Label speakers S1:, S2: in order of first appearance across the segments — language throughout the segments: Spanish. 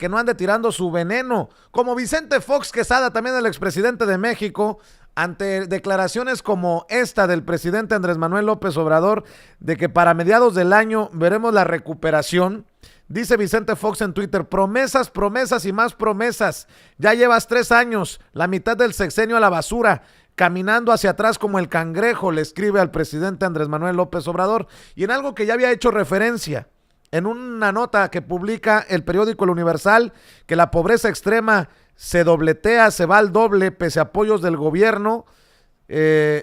S1: que no ande tirando su veneno, como Vicente Fox Quesada, también el expresidente de México, ante declaraciones como esta del presidente Andrés Manuel López Obrador, de que para mediados del año veremos la recuperación. Dice Vicente Fox en Twitter: promesas, promesas y más promesas. Ya llevas 3 años, la mitad del sexenio a la basura, caminando hacia atrás como el cangrejo, le escribe al presidente Andrés Manuel López Obrador. Y en algo que ya había hecho referencia, en una nota que publica el periódico El Universal, que la pobreza extrema se dobletea, se va al doble pese a apoyos del gobierno.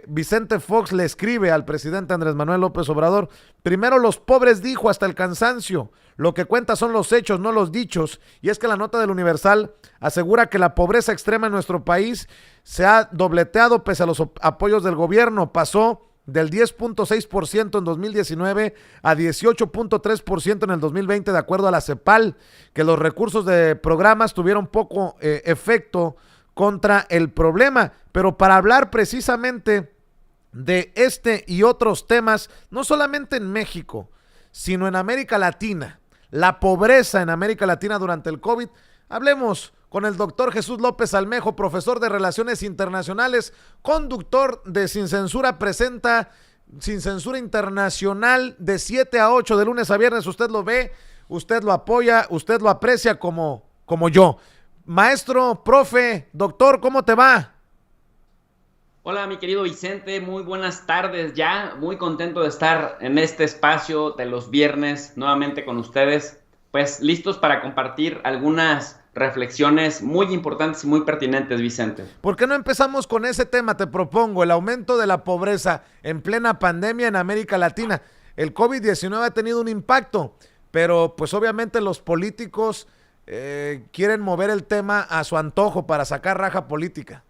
S1: Vicente Fox le escribe al presidente Andrés Manuel López Obrador: primero los pobres, dijo hasta el cansancio, lo que cuenta son los hechos, no los dichos. Y es que la nota del Universal asegura que la pobreza extrema en nuestro país se ha dobleteado pese a los apoyos del gobierno. Pasó del 10.6% en 2019 a 18.3% en el 2020, de acuerdo a la CEPAL, que los recursos de programas tuvieron poco efecto contra el problema. Pero para hablar precisamente de este y otros temas, no solamente en México, sino en América Latina, la pobreza en América Latina durante el COVID, hablemos con el doctor Jesús López Almejo, profesor de Relaciones Internacionales, conductor de Sin Censura presenta Sin Censura Internacional de 7 a 8 de lunes a viernes. Usted lo ve, usted lo apoya, usted lo aprecia como yo. Maestro, profe, doctor, ¿cómo te va?
S2: Hola, mi querido Vicente, muy buenas tardes ya, muy contento de estar en este espacio de los viernes nuevamente con ustedes, pues listos para compartir algunas reflexiones muy importantes y muy pertinentes, Vicente.
S1: ¿Por qué no empezamos con ese tema? Te propongo el aumento de la pobreza en plena pandemia en América Latina. El COVID-19 ha tenido un impacto, pero pues obviamente los políticos quieren mover el tema a su antojo para sacar raja política.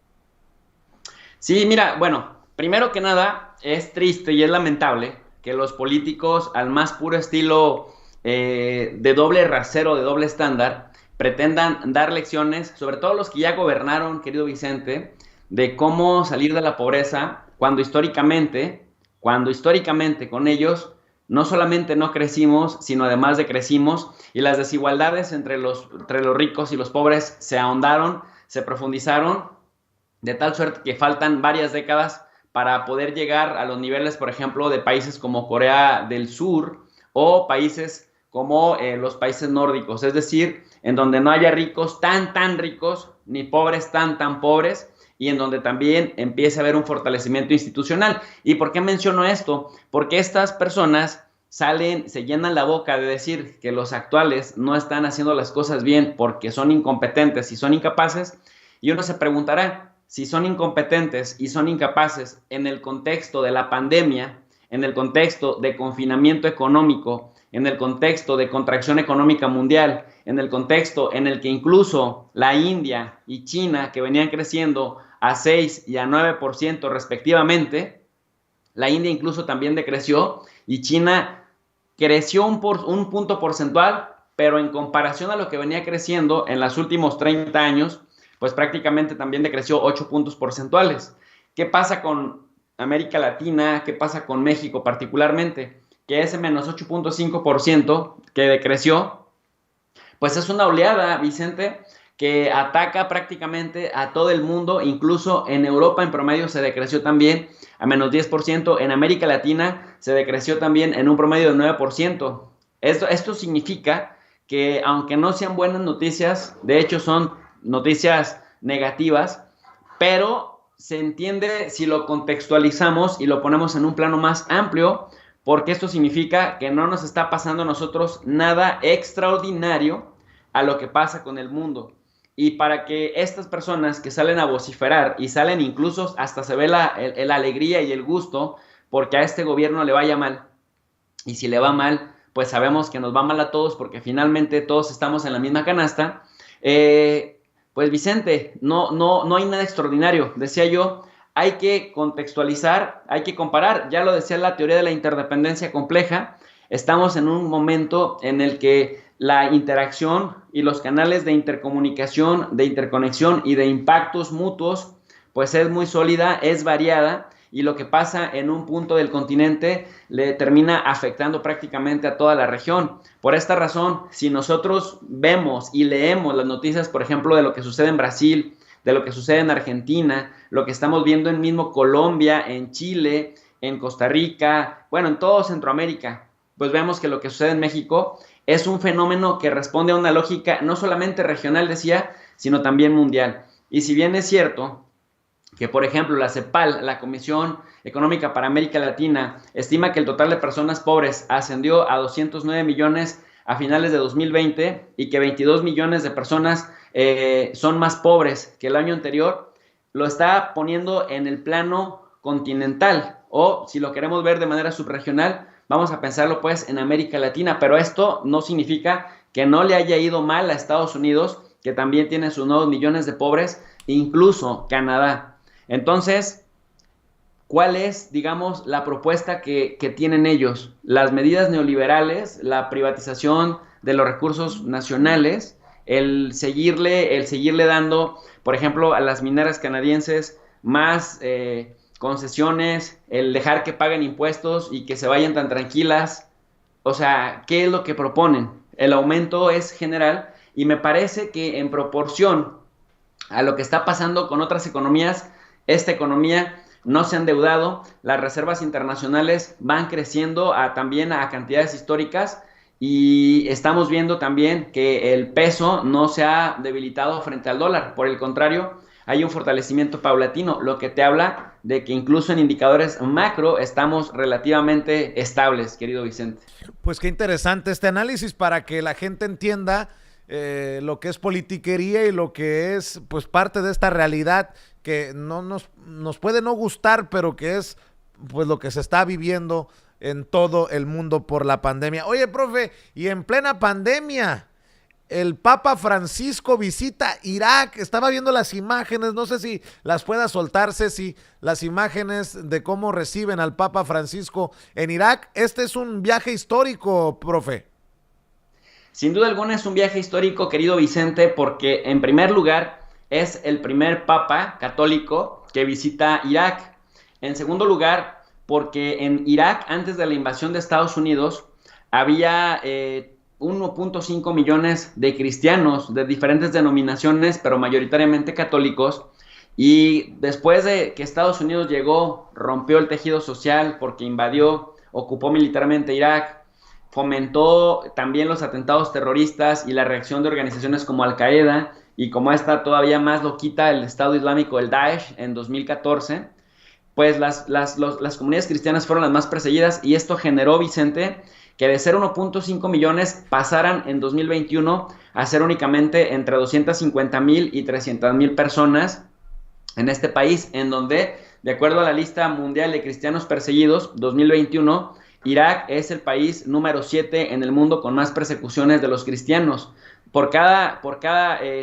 S2: Sí, mira, bueno, primero que nada, es triste y es lamentable que los políticos, al más puro estilo de doble rasero, de doble estándar, pretendan dar lecciones, sobre todo los que ya gobernaron, querido Vicente, de cómo salir de la pobreza, cuando históricamente con ellos no solamente no crecimos, sino además decrecimos, y las desigualdades entre los ricos y los pobres se ahondaron, se profundizaron, de tal suerte que faltan varias décadas para poder llegar a los niveles, por ejemplo, de países como Corea del Sur o países como los países nórdicos, es decir, en donde no haya ricos tan ricos, ni pobres tan pobres, y en donde también empiece a haber un fortalecimiento institucional. ¿Y por qué menciono esto? Porque estas personas se llenan la boca de decir que los actuales no están haciendo las cosas bien porque son incompetentes y son incapaces, y uno se preguntará, si son incompetentes y son incapaces en el contexto de la pandemia, en el contexto de confinamiento económico, en el contexto de contracción económica mundial, en el contexto en el que incluso la India y China, que venían creciendo a 6 y a 9% respectivamente, la India incluso también decreció y China creció un punto porcentual, pero en comparación a lo que venía creciendo en los últimos 30 años, pues prácticamente también decreció 8 puntos porcentuales. ¿Qué pasa con América Latina? ¿Qué pasa con México particularmente? Que ese menos 8.5% que decreció, pues es una oleada, Vicente, que ataca prácticamente a todo el mundo, incluso en Europa en promedio se decreció también a menos 10%, en América Latina se decreció también en un promedio de 9%. Esto significa que aunque no sean buenas noticias, de hecho son noticias negativas, pero se entiende si lo contextualizamos y lo ponemos en un plano más amplio, porque esto significa que no nos está pasando a nosotros nada extraordinario a lo que pasa con el mundo. Y para que estas personas que salen a vociferar y salen incluso hasta se ve la alegría y el gusto porque a este gobierno le vaya mal, y si le va mal, pues sabemos que nos va mal a todos porque finalmente todos estamos en la misma canasta. Pues Vicente, no hay nada extraordinario, decía yo, hay que contextualizar, hay que comparar, ya lo decía la teoría de la interdependencia compleja, estamos en un momento en el que la interacción y los canales de intercomunicación, de interconexión y de impactos mutuos, pues es muy sólida, es variada, y lo que pasa en un punto del continente le termina afectando prácticamente a toda la región. Por esta razón, si nosotros vemos y leemos las noticias, por ejemplo, de lo que sucede en Brasil, de lo que sucede en Argentina, lo que estamos viendo en mismo Colombia, en Chile, en Costa Rica, bueno, en todo Centroamérica, pues vemos que lo que sucede en México es un fenómeno que responde a una lógica no solamente regional, decía, sino también mundial. Y si bien es cierto que, por ejemplo, la CEPAL, la Comisión Económica para América Latina, estima que el total de personas pobres ascendió a 209 millones a finales de 2020 y que 22 millones de personas son más pobres que el año anterior, lo está poniendo en el plano continental, o si lo queremos ver de manera subregional, vamos a pensarlo pues en América Latina, pero esto no significa que no le haya ido mal a Estados Unidos, que también tiene sus nuevos millones de pobres, incluso Canadá. Entonces, ¿cuál es, digamos, la propuesta que tienen ellos? Las medidas neoliberales, la privatización de los recursos nacionales, el seguirle dando, por ejemplo, a las mineras canadienses más concesiones, el dejar que paguen impuestos y que se vayan tan tranquilas. O sea, ¿qué es lo que proponen? El aumento es general y me parece que en proporción a lo que está pasando con otras economías, esta economía no se ha endeudado, las reservas internacionales van creciendo también a cantidades históricas y estamos viendo también que el peso no se ha debilitado frente al dólar, por el contrario, hay un fortalecimiento paulatino, lo que te habla de que incluso en indicadores macro estamos relativamente estables, querido Vicente.
S1: Pues qué interesante este análisis para que la gente entienda lo que es politiquería y lo que es pues parte de esta realidad que no nos puede no gustar, pero que es pues lo que se está viviendo en todo el mundo por la pandemia. Oye, profe, y en plena pandemia, el Papa Francisco visita Irak. Estaba viendo las imágenes, no sé si las pueda soltarse, si las imágenes de cómo reciben al Papa Francisco en Irak. Este es un viaje histórico, profe.
S2: Sin duda alguna es un viaje histórico, querido Vicente, porque en primer lugar es el primer papa católico que visita Irak. En segundo lugar, porque en Irak, antes de la invasión de Estados Unidos, había 1.5 millones de cristianos de diferentes denominaciones, pero mayoritariamente católicos. Y después de que Estados Unidos llegó, rompió el tejido social porque invadió, ocupó militarmente Irak, fomentó también los atentados terroristas y la reacción de organizaciones como Al-Qaeda y como esta todavía más loquita, el Estado Islámico, el Daesh, en 2014, pues las comunidades cristianas fueron las más perseguidas y esto generó, Vicente, que de ser 1.5 millones pasaran en 2021 a ser únicamente entre 250,000 y 300,000 personas en este país, en donde, de acuerdo a la lista mundial de cristianos perseguidos, 2021, Irak es el país número 7 en el mundo con más persecuciones de los cristianos. Por cada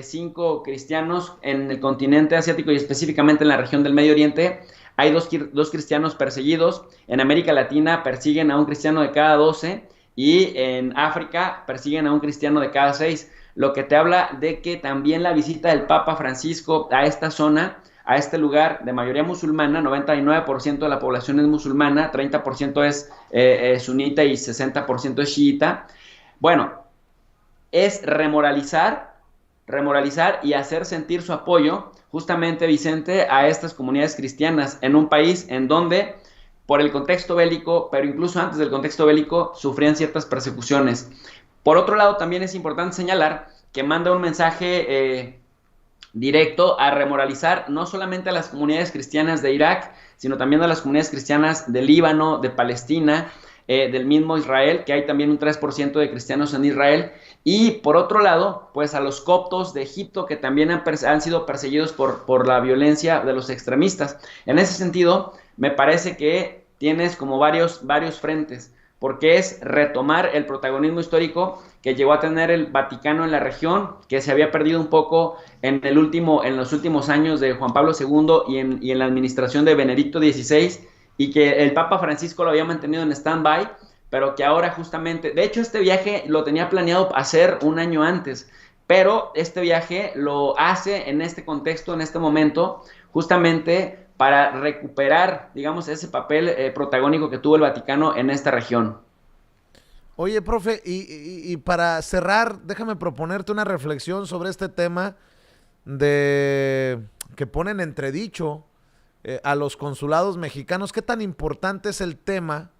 S2: 5 cristianos en el continente asiático y específicamente en la región del Medio Oriente, hay dos cristianos perseguidos. En América Latina persiguen a un cristiano de cada 12 y en África persiguen a un cristiano de cada 6, lo que te habla de que también la visita del Papa Francisco a esta zona, a este lugar de mayoría musulmana, 99% de la población es musulmana, 30% es sunita y 60% es chiita. Bueno, es remoralizar y hacer sentir su apoyo justamente, Vicente, a estas comunidades cristianas en un país en donde, por el contexto bélico, pero incluso antes del contexto bélico, sufrían ciertas persecuciones. Por otro lado, también es importante señalar que manda un mensaje directo a remoralizar no solamente a las comunidades cristianas de Irak, sino también a las comunidades cristianas de Líbano, de Palestina, del mismo Israel, que hay también un 3% de cristianos en Israel, y por otro lado, pues a los coptos de Egipto, que también han sido perseguidos por la violencia de los extremistas. En ese sentido, me parece que tienes como varios frentes, porque es retomar el protagonismo histórico que llegó a tener el Vaticano en la región, que se había perdido un poco en los últimos años de Juan Pablo II y en la administración de Benedicto XVI, y que el Papa Francisco lo había mantenido en stand-by, pero que ahora justamente, de hecho este viaje lo tenía planeado hacer un año antes, pero este viaje lo hace en este contexto, en este momento, justamente para recuperar, digamos, ese papel protagónico que tuvo el Vaticano en esta región.
S1: Oye, profe, y para cerrar, déjame proponerte una reflexión sobre este tema de que ponen entredicho a los consulados mexicanos. ¿Qué tan importante es el tema?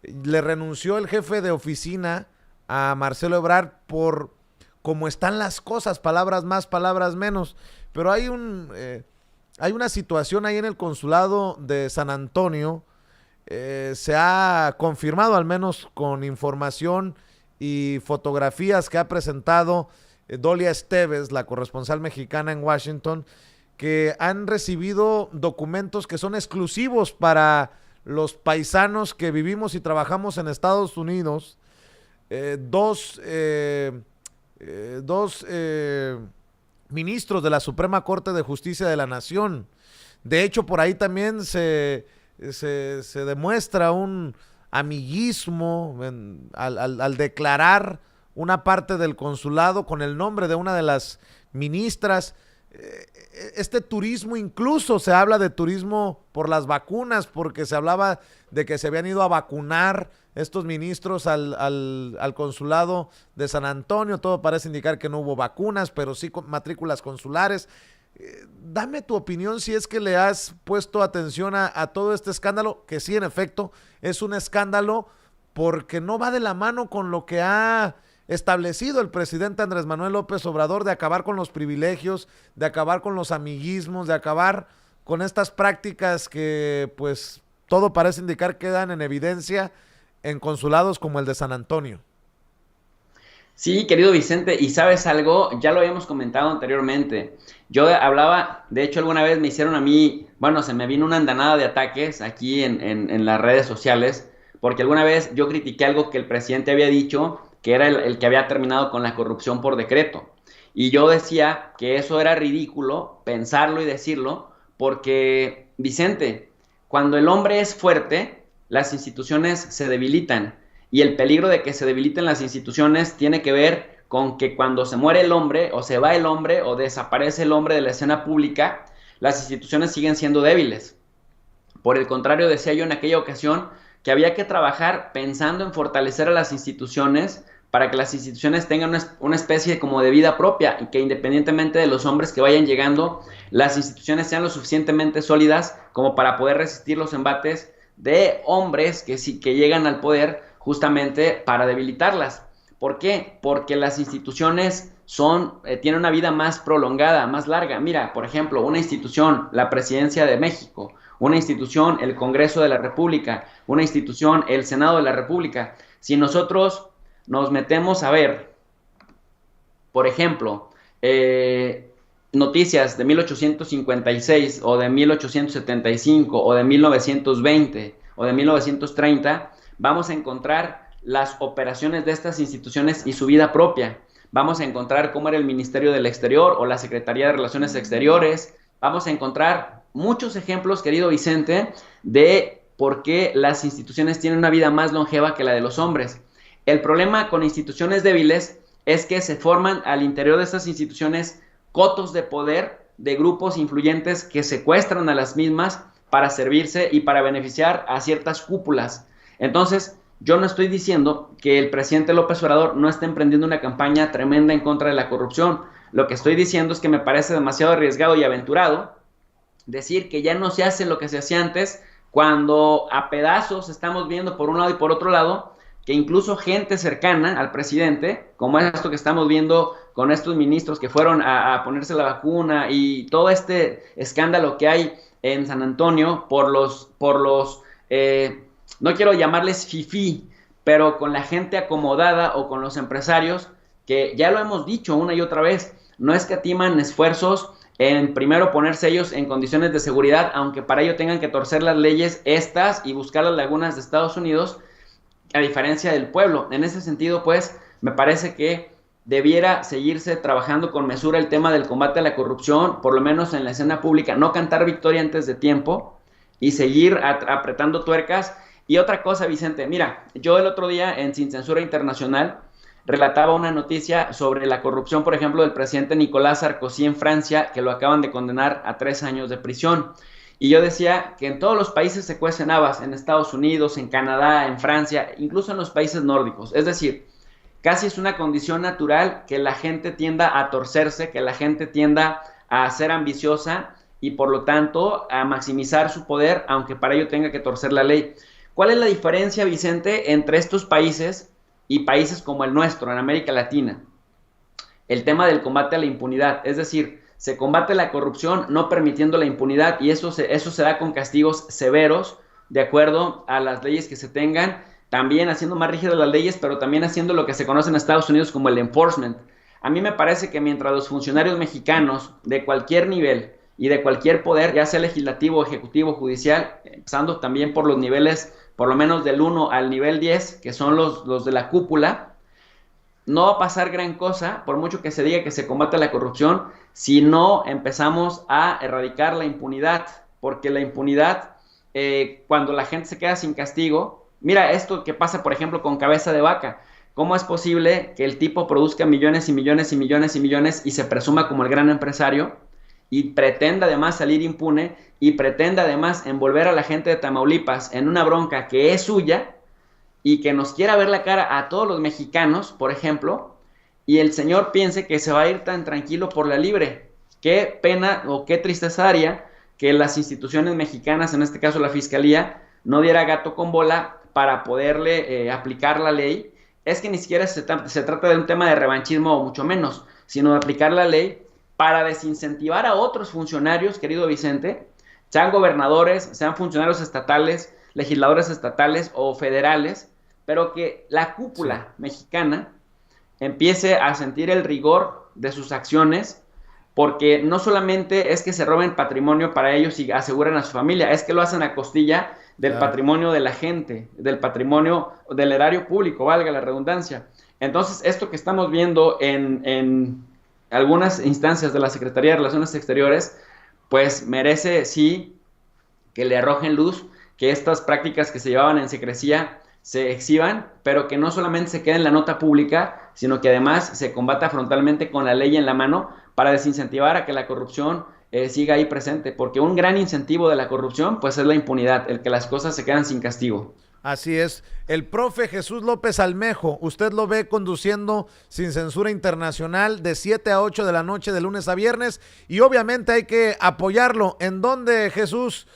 S1: Le renunció el jefe de oficina a Marcelo Ebrard por cómo están las cosas, palabras más, palabras menos. Pero hay una situación ahí en el consulado de San Antonio. Se ha confirmado, al menos con información y fotografías que ha presentado Dolia Esteves, la corresponsal mexicana en Washington, que han recibido documentos que son exclusivos para los paisanos que vivimos y trabajamos en Estados Unidos. Dos ministros de la Suprema Corte de Justicia de la Nación. De hecho, por ahí también se demuestra un amiguismo al declarar una parte del consulado con el nombre de una de las ministras. Este turismo, incluso se habla de turismo por las vacunas, porque se hablaba de que se habían ido a vacunar estos ministros al consulado de San Antonio. Todo parece indicar que no hubo vacunas, pero sí matrículas consulares. Dame tu opinión si es que le has puesto atención a todo este escándalo, que sí, en efecto, es un escándalo porque no va de la mano con lo que ha establecido el presidente Andrés Manuel López Obrador, de acabar con los privilegios, de acabar con los amiguismos, de acabar con estas prácticas que, pues, todo parece indicar quedan en evidencia en consulados como el de San Antonio.
S2: Sí, querido Vicente, y sabes algo, ya lo habíamos comentado anteriormente. Yo hablaba, de hecho alguna vez me hicieron a mí, bueno, se me vino una andanada de ataques aquí en las redes sociales, porque alguna vez yo critiqué algo que el presidente había dicho, que era el que había terminado con la corrupción por decreto. Y yo decía que eso era ridículo, pensarlo y decirlo, porque, Vicente, cuando el hombre es fuerte, las instituciones se debilitan. Y el peligro de que se debiliten las instituciones tiene que ver con que cuando se muere el hombre, o se va el hombre, o desaparece el hombre de la escena pública, las instituciones siguen siendo débiles. Por el contrario, decía yo en aquella ocasión que había que trabajar pensando en fortalecer a las instituciones para que las instituciones tengan una especie como de vida propia y que independientemente de los hombres que vayan llegando, las instituciones sean lo suficientemente sólidas como para poder resistir los embates de hombres que llegan al poder justamente para debilitarlas. ¿Por qué? Porque las instituciones tienen una vida más prolongada, más larga. Mira, por ejemplo, una institución, la Presidencia de México, una institución, el Congreso de la República, una institución, el Senado de la República. Si nosotros nos metemos a ver, por ejemplo, noticias de 1856 o de 1875 o de 1920 o de 1930, vamos a encontrar las operaciones de estas instituciones y su vida propia. Vamos a encontrar cómo era el Ministerio del Exterior o la Secretaría de Relaciones Exteriores. Vamos a encontrar muchos ejemplos, querido Vicente, de por qué las instituciones tienen una vida más longeva que la de los hombres. El problema con instituciones débiles es que se forman al interior de estas instituciones cotos de poder de grupos influyentes que secuestran a las mismas para servirse y para beneficiar a ciertas cúpulas. Entonces, yo no estoy diciendo que el presidente López Obrador no esté emprendiendo una campaña tremenda en contra de la corrupción. Lo que estoy diciendo es que me parece demasiado arriesgado y aventurado decir que ya no se hace lo que se hacía antes, cuando a pedazos estamos viendo por un lado y por otro lado que incluso gente cercana al presidente, como esto que estamos viendo con estos ministros que fueron a ponerse la vacuna y todo este escándalo que hay en San Antonio por los no quiero llamarles fifí, pero con la gente acomodada o con los empresarios, que ya lo hemos dicho una y otra vez, no escatiman esfuerzos en primero ponerse ellos en condiciones de seguridad, aunque para ello tengan que torcer las leyes estas y buscar las lagunas de Estados Unidos, a diferencia del pueblo. En ese sentido, pues, me parece que debiera seguirse trabajando con mesura el tema del combate a la corrupción, por lo menos en la escena pública, no cantar victoria antes de tiempo y seguir apretando tuercas. Y otra cosa, Vicente, mira, yo el otro día en Sin Censura Internacional relataba una noticia sobre la corrupción, por ejemplo, del presidente Nicolás Sarkozy en Francia, que lo acaban de condenar a 3 años de prisión. Y yo decía que en todos los países se cuecen habas, en Estados Unidos, en Canadá, en Francia, incluso en los países nórdicos. Es decir, casi es una condición natural que la gente tienda a torcerse, que la gente tienda a ser ambiciosa y por lo tanto a maximizar su poder, aunque para ello tenga que torcer la ley. ¿Cuál es la diferencia, Vicente, entre estos países y países como el nuestro, en América Latina? El tema del combate a la impunidad, es decir, se combate la corrupción no permitiendo la impunidad y eso se da con castigos severos de acuerdo a las leyes que se tengan, también haciendo más rígidas las leyes, pero también haciendo lo que se conoce en Estados Unidos como el enforcement. A mí me parece que mientras los funcionarios mexicanos de cualquier nivel y de cualquier poder, ya sea legislativo, ejecutivo, judicial, empezando también por los niveles, por lo menos del 1 al nivel 10, que son los de la cúpula, no va a pasar gran cosa, por mucho que se diga que se combate la corrupción, si no empezamos a erradicar la impunidad, porque la impunidad, cuando la gente se queda sin castigo, mira esto que pasa, por ejemplo, con Cabeza de Vaca. ¿Cómo es posible que el tipo produzca millones y millones y millones y millones y se presuma como el gran empresario y pretenda además salir impune y pretenda además envolver a la gente de Tamaulipas en una bronca que es suya y que nos quiera ver la cara a todos los mexicanos, por ejemplo, y el señor piense que se va a ir tan tranquilo por la libre? Qué pena o qué tristeza daría que las instituciones mexicanas, en este caso la Fiscalía, no diera gato con bola para poderle aplicar la ley. Es que ni siquiera se trata de un tema de revanchismo o mucho menos, sino de aplicar la ley para desincentivar a otros funcionarios, querido Vicente, sean gobernadores, sean funcionarios estatales, legisladores estatales o federales, pero que la cúpula mexicana empiece a sentir el rigor de sus acciones, porque no solamente es que se roben patrimonio para ellos y aseguren a su familia, es que lo hacen a costilla del patrimonio de la gente, del patrimonio del erario público, valga la redundancia. Entonces, esto que estamos viendo en algunas instancias de la Secretaría de Relaciones Exteriores, pues merece, sí, que le arrojen luz, que estas prácticas que se llevaban en secrecía se exhiban, pero que no solamente se quede en la nota pública, sino que además se combata frontalmente con la ley en la mano para desincentivar a que la corrupción siga ahí presente, porque un gran incentivo de la corrupción pues es la impunidad, el que las cosas se quedan sin castigo.
S1: Así es. El profe Jesús López Almejo, usted lo ve conduciendo Sin Censura Internacional de 7 a 8 de la noche de lunes a viernes y obviamente hay que apoyarlo. ¿En dónde, Jesús,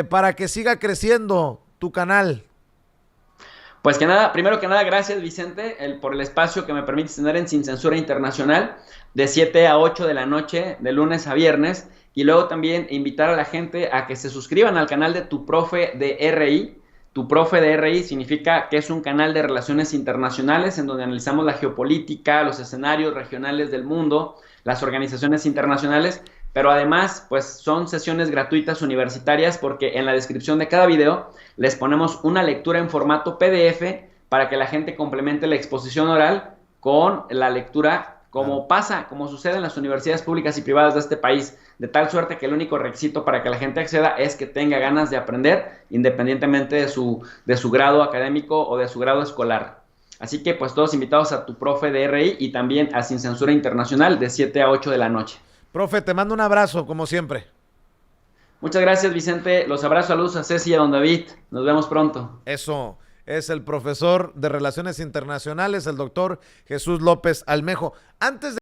S1: para que siga creciendo tu canal?
S2: Pues que nada, primero que nada, gracias Vicente por el espacio que me permite tener en Sin Censura Internacional de 7 a 8 de la noche de lunes a viernes y luego también invitar a la gente a que se suscriban al canal de Tu Profe de RI. Tu Profe de RI significa que es un canal de relaciones internacionales en donde analizamos la geopolítica, los escenarios regionales del mundo, las organizaciones internacionales, pero además pues son sesiones gratuitas universitarias porque en la descripción de cada video les ponemos una lectura en formato PDF para que la gente complemente la exposición oral con la lectura como pasa, como sucede en las universidades públicas y privadas de este país, de tal suerte que el único requisito para que la gente acceda es que tenga ganas de aprender independientemente de su grado académico o de su grado escolar. Así que pues todos invitados a Tu Profe de RI y también a Sin Censura Internacional de 7 a 8 de la noche.
S1: Profe, te mando un abrazo, como siempre.
S2: Muchas gracias, Vicente. Los abrazos, saludos a Ceci y a don David. Nos vemos pronto.
S1: Eso es el profesor de Relaciones Internacionales, el doctor Jesús López Almejo. Antes de